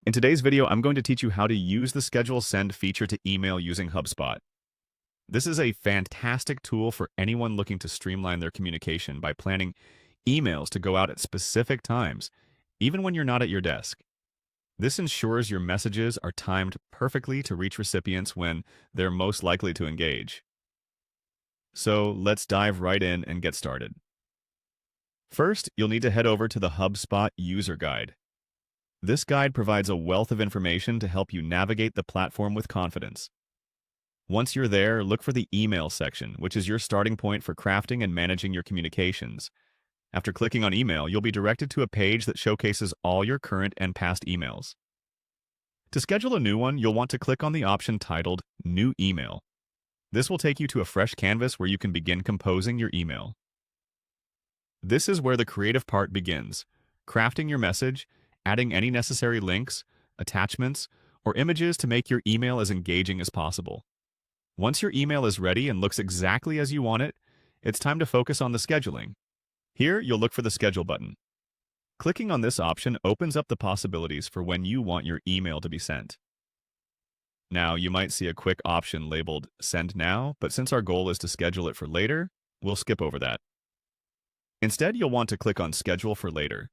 In today's video, I'm going to teach you how to use the Schedule Send feature to email using HubSpot. This is a fantastic tool for anyone looking to streamline their communication by planning emails to go out at specific times, even when you're not at your desk. This ensures your messages are timed perfectly to reach recipients when they're most likely to engage. So let's dive right in and get started. First, you'll need to head over to the HubSpot User Guide. This guide provides a wealth of information to help you navigate the platform with confidence. Once you're there, look for the Email section, which is your starting point for crafting and managing your communications. After clicking on Email, you'll be directed to a page that showcases all your current and past emails. To schedule a new one, you'll want to click on the option titled New Email. This will take you to a fresh canvas where you can begin composing your email. This is where the creative part begins, crafting your message, adding any necessary links, attachments, or images to make your email as engaging as possible. Once your email is ready and looks exactly as you want it, it's time to focus on the scheduling. Here, you'll look for the Schedule button. Clicking on this option opens up the possibilities for when you want your email to be sent. Now, you might see a quick option labeled Send Now, but since our goal is to schedule it for later, we'll skip over that. Instead, you'll want to click on Schedule for Later.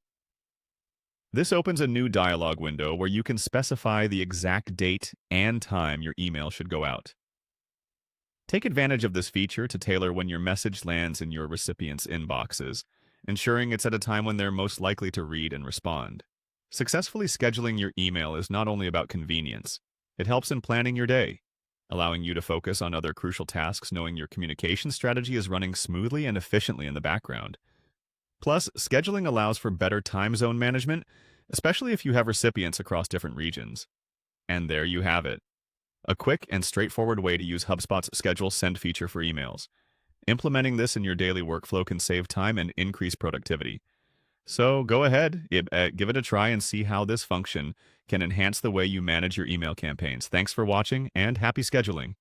This opens a new dialog window where you can specify the exact date and time your email should go out. Take advantage of this feature to tailor when your message lands in your recipients' inboxes, ensuring it's at a time when they're most likely to read and respond. Successfully scheduling your email is not only about convenience, it helps in planning your day, allowing you to focus on other crucial tasks knowing your communication strategy is running smoothly and efficiently in the background. Plus, scheduling allows for better time zone management, especially if you have recipients across different regions. And there you have it. A quick and straightforward way to use HubSpot's Schedule Send feature for emails. Implementing this in your daily workflow can save time and increase productivity. So go ahead, give it a try and see how this function can enhance the way you manage your email campaigns. Thanks for watching and happy scheduling.